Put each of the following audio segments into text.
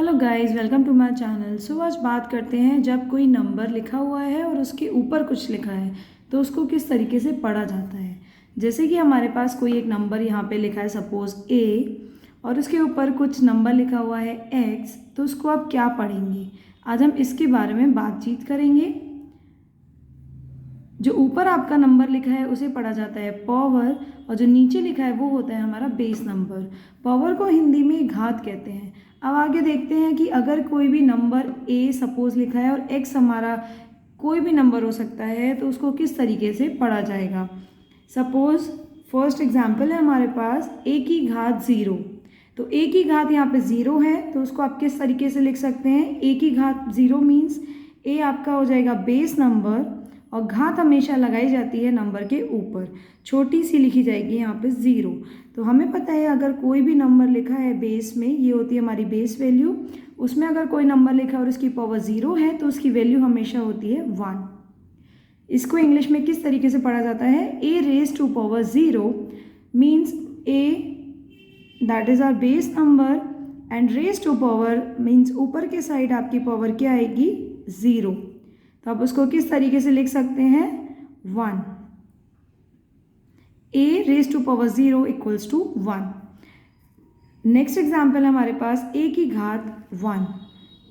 Hello guys, welcome to my channel. So आज बात करते हैं, जब कोई नंबर लिखा हुआ है और उसके ऊपर कुछ लिखा है तो उसको किस तरीके से पढ़ा जाता है। जैसे कि हमारे पास कोई एक नंबर यहाँ पे लिखा है, सपोज ए, और उसके ऊपर कुछ नंबर लिखा हुआ है एक्स, तो उसको आप क्या पढ़ेंगे। आज हम इसके बारे में बातचीत करेंगे। जो ऊपर आपका नंबर लिखा है उसे पढ़ा जाता है पावर, और जो नीचे लिखा है वो होता है हमारा बेस नंबर। पावर को हिंदी में घात कहते हैं। अब आगे देखते हैं कि अगर कोई भी नंबर ए सपोज लिखा है और एक्स हमारा कोई भी नंबर हो सकता है, तो उसको किस तरीके से पढ़ा जाएगा। सपोज फर्स्ट एग्जाम्पल है हमारे पास ए की घात 0। तो ए की घात यहाँ पे 0 है, तो उसको आप किस तरीके से लिख सकते हैं। ए की घात 0 मीन्स ए आपका हो जाएगा बेस नंबर, और घात हमेशा लगाई जाती है नंबर के ऊपर, छोटी सी लिखी जाएगी यहाँ पे 0। तो हमें पता है अगर कोई भी नंबर लिखा है बेस में, ये होती है हमारी बेस वैल्यू, उसमें अगर कोई नंबर लिखा है और उसकी पावर 0 है तो उसकी वैल्यू हमेशा होती है 1। इसको इंग्लिश में किस तरीके से पढ़ा जाता है। A raise to power 0 means A that is our base number, and raise to power means ऊपर के साइड आपकी पावर क्या आएगी, 0। तो आप उसको किस तरीके से लिख सकते हैं, 1। A raise to power 0 equals to 1। Next example है हमारे पास ए की घात 1।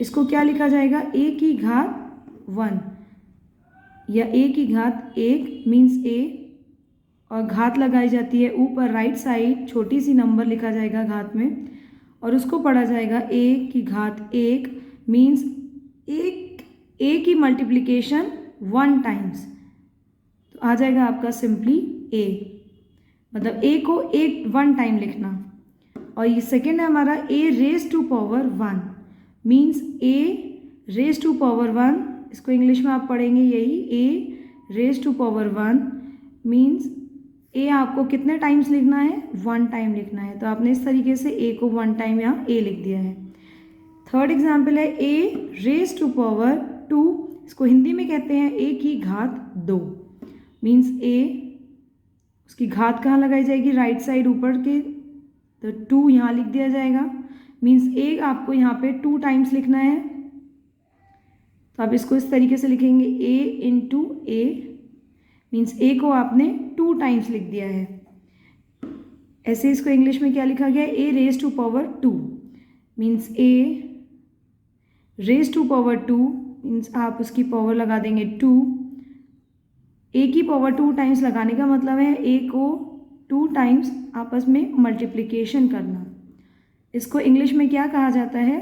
इसको क्या लिखा जाएगा, ए की घात 1 या ए की घात 1 मीन्स ए, और घात लगाई जाती है ऊपर राइट साइड, छोटी सी नंबर लिखा जाएगा घात में, और उसको पढ़ा जाएगा ए की घात 1 मीन्स ए की मल्टीप्लिकेशन 1 टाइम्स। तो आ जाएगा आपका सिंपली ए, मतलब ए को 1 टाइम लिखना। और ये सेकेंड है हमारा A raise to power 1 means A raise to power 1, इसको इंग्लिश में आप पढ़ेंगे यही, A raise to power 1 means A आपको कितने टाइम्स लिखना है, 1 टाइम लिखना है। तो आपने इस तरीके से ए को 1 टाइम यहाँ ए लिख दिया है। थर्ड एग्जाम्पल है ए रेज टू पावर 2, इसको हिंदी में कहते हैं ए की घात 2 मीन्स ए, उसकी घात कहाँ लगाई जाएगी, राइट साइड ऊपर के, तो 2 यहाँ लिख दिया जाएगा मीन्स ए आपको यहाँ पे 2 टाइम्स लिखना है। तो आप इसको इस तरीके से लिखेंगे, ए इंटू ए मीन्स ए को आपने 2 टाइम्स लिख दिया है। ऐसे इसको इंग्लिश में क्या लिखा गया है, A raise to power 2 means A raise to power 2 means आप उसकी पावर लगा देंगे 2। ए की पावर 2 टाइम्स लगाने का मतलब है ए को 2 टाइम्स आपस में मल्टीप्लिकेशन करना। इसको इंग्लिश में क्या कहा जाता है,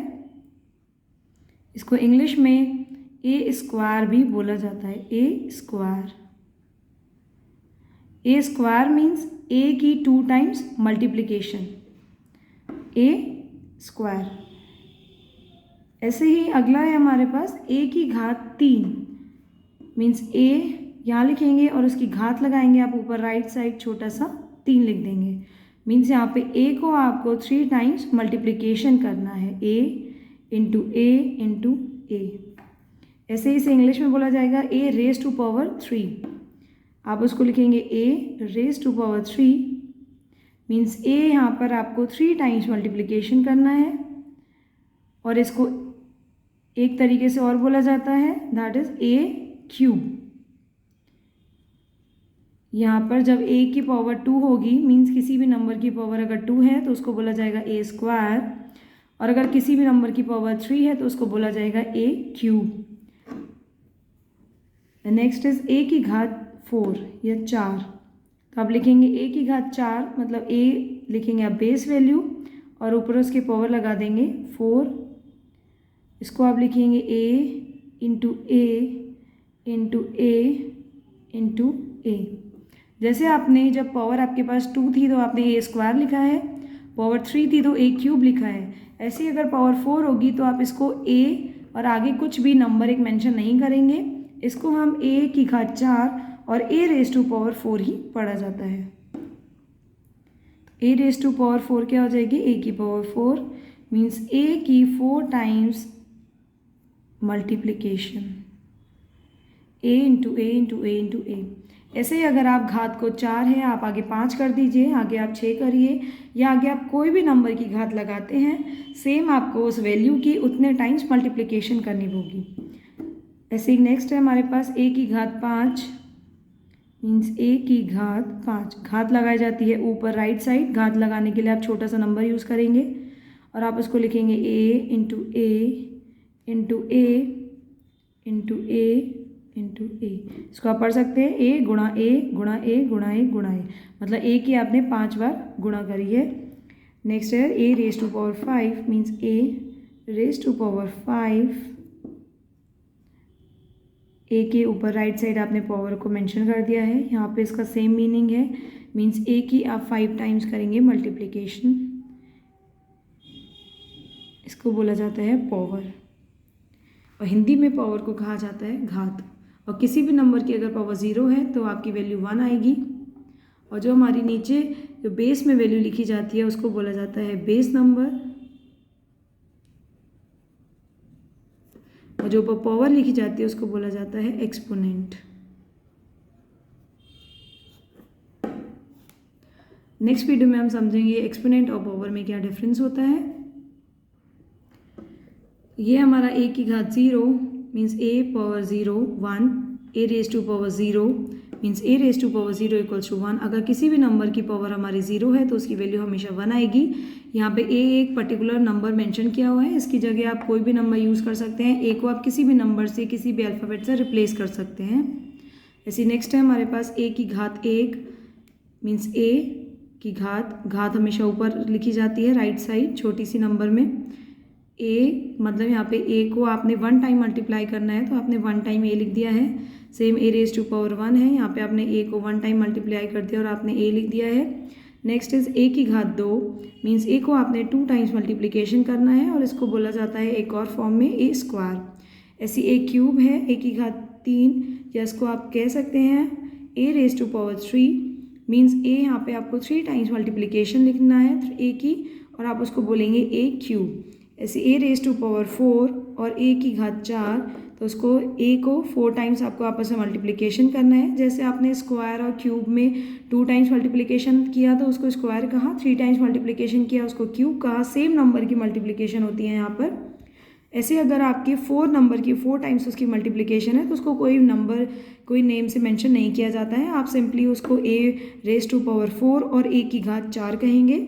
इसको इंग्लिश में ए स्क्वायर भी बोला जाता है। ए स्क्वायर, ए स्क्वायर मीन्स ए की 2 टाइम्स मल्टीप्लिकेशन, ए स्क्वायर। ऐसे ही अगला है हमारे पास ए की घात 3 मीन्स ए यहाँ लिखेंगे और उसकी घात लगाएंगे आप ऊपर राइट साइड, छोटा सा 3 लिख देंगे मीन्स यहाँ पे ए को आपको 3 टाइम्स मल्टीप्लिकेशन करना है, ए इंटू ए इंटू ए। ऐसे ही इसे इंग्लिश में बोला जाएगा ए रेज टू पावर 3। आप उसको लिखेंगे ए रेज टू पावर 3 मीन्स ए यहाँ पर आपको 3 टाइम्स मल्टीप्लिकेशन करना है। और इसको एक तरीके से और बोला जाता है, दैट इज ए क्यूब। यहाँ पर जब ए की पावर 2 होगी मीन्स किसी भी नंबर की पावर अगर 2 है तो उसको बोला जाएगा ए स्क्वायर, और अगर किसी भी नंबर की पावर 3 है तो उसको बोला जाएगा ए क्यूब। नेक्स्ट इज ए की घात 4 या 4। तो आप लिखेंगे ए की घात 4 मतलब ए लिखेंगे आप बेस वैल्यू, और ऊपर उसकी पावर लगा देंगे 4। इसको आप लिखेंगे ए into A into A into ए। जैसे आपने जब पावर आपके पास 2 थी तो आपने ए स्क्वायर लिखा है, पावर 3 थी तो ए क्यूब लिखा है। ऐसे ही अगर पावर 4 होगी तो आप इसको ए और आगे कुछ भी नंबर एक मेंशन नहीं करेंगे, इसको हम ए की घात 4 और ए रेज टू पावर 4 ही पढ़ा जाता है। ए रेज टू पावर 4 क्या हो जाएगी, ए की पावर 4 मीन्स ए की 4 times multiplication, A into A into A into ए। ऐसे ही अगर आप घात को 4 है, आप आगे 5 कर दीजिए, आगे आप 6 करिए, या आगे आप कोई भी नंबर की घात लगाते हैं, सेम आपको उस वैल्यू की उतने टाइम्स मल्टीप्लिकेशन करनी होगी। ऐसे ही नेक्स्ट है हमारे पास a की घात 5 मीन्स a की घात 5। घात लगाई जाती है ऊपर राइट साइड। घात लगाने के लिए आप छोटा सा नंबर यूज़ करेंगे और आप उसको लिखेंगे a into A into A into A into A. इसको आप पढ़ सकते हैं a गुणा ए गुणा ए गुणा ए गुणा ए, मतलब a की आपने 5 बार गुणा करी है। नेक्स्ट है a raise to power 5 means a raise to power 5। a के ऊपर राइट साइड आपने पावर को मेंशन कर दिया है, यहाँ पे इसका सेम मीनिंग है, मीन्स a की आप 5 टाइम्स करेंगे मल्टीप्लिकेशन। इसको बोला जाता है पावर, और हिंदी में पावर को कहा जाता है घात। और किसी भी नंबर की अगर पावर 0 है तो आपकी वैल्यू 1 आएगी, और जो हमारी नीचे जो बेस में वैल्यू लिखी जाती है उसको बोला जाता है बेस नंबर, और जो पावर लिखी जाती है उसको बोला जाता है एक्सपोनेंट। नेक्स्ट वीडियो में हम समझेंगे एक्सपोनेंट और पावर में क्या डिफरेंस होता है। ये हमारा a की घात 0 means a power 0 1, a raise to power 0 means a raise to power 0 equals to 1। अगर किसी भी नंबर की पावर हमारी 0 है तो उसकी वैल्यू हमेशा 1 आएगी। यहाँ पे a एक पर्टिकुलर नंबर मेंशन किया हुआ है, इसकी जगह आप कोई भी नंबर यूज़ कर सकते हैं। a को आप किसी भी नंबर से, किसी भी अल्फ़ाबेट से रिप्लेस कर सकते हैं। ऐसे नेक्स्ट है हमारे पास a की घात 1 मीन्स a की घात हमेशा ऊपर लिखी जाती है राइट साइड छोटी सी नंबर में। a मतलब यहाँ पे a को आपने 1 टाइम मल्टीप्लाई करना है तो आपने 1 टाइम a लिख दिया है। Same a raise to power 1 है, यहाँ पे आपने a को 1 टाइम मल्टीप्लाई कर दिया और आपने a लिख दिया है। नेक्स्ट इज a की घात 2 मीन्स a को आपने 2 टाइम्स मल्टीप्लिकेशन करना है और इसको बोला जाता है एक और फॉर्म में a स्क्वायर। ऐसी a क्यूब है a की घात 3, या इसको आप कह सकते हैं a raise to power 3 means a यहाँ पे आपको 3 टाइम्स मल्टीप्लिकेशन लिखना है a की, और आप उसको बोलेंगे a क्यूब। ऐसे a रेज टू पावर 4 और a की घात 4, तो उसको a को 4 टाइम्स आपको आपस में मल्टीप्लिकेशन करना है। जैसे आपने स्क्वायर और क्यूब में 2 टाइम्स मल्टीप्लिकेशन किया तो उसको स्क्वायर कहा, 3 टाइम्स मल्टीप्लिकेशन किया उसको क्यूब कहा। सेम नंबर की मल्टीप्लिकेशन होती है यहाँ पर। ऐसे अगर आपके 4 नंबर की 4 टाइम्स उसकी मल्टीप्लिकेशन है तो उसको कोई नंबर, कोई नेम से मेंशन नहीं किया जाता है, आप सिंपली उसको a रेज टू पावर 4 और a की घात 4 कहेंगे।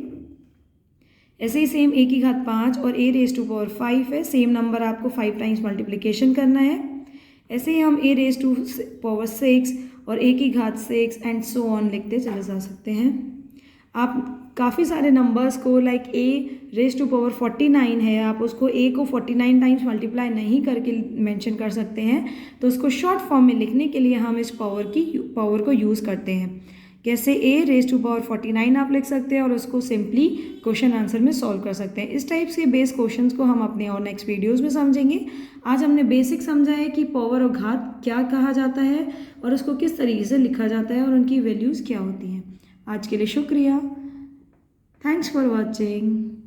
ऐसे ही सेम a की घात 5 और a रेज टू पावर 5 है, सेम नंबर आपको 5 टाइम्स मल्टीप्लिकेशन करना है। ऐसे ही हम a रेज टू पावर 6 और a की घात 6 एंड सो ऑन लिखते चले जा सकते हैं। आप काफ़ी सारे नंबर्स को like a raise to power 49 है, आप उसको a को 49 टाइम्स मल्टीप्लाई नहीं करके मेंशन कर सकते हैं, तो उसको शॉर्ट फॉर्म में लिखने के लिए हम इस पावर को यूज़ करते हैं। कैसे a रेज टू पावर 49 आप लिख सकते हैं और उसको सिंपली क्वेश्चन आंसर में सॉल्व कर सकते हैं। इस टाइप के बेस क्वेश्चंस को हम अपने और नेक्स्ट वीडियोस में समझेंगे। आज हमने बेसिक समझा है कि पावर और घात क्या कहा जाता है और उसको किस तरीके से लिखा जाता है और उनकी वैल्यूज़ क्या होती हैं। आज के लिए शुक्रिया। Thanks for watching.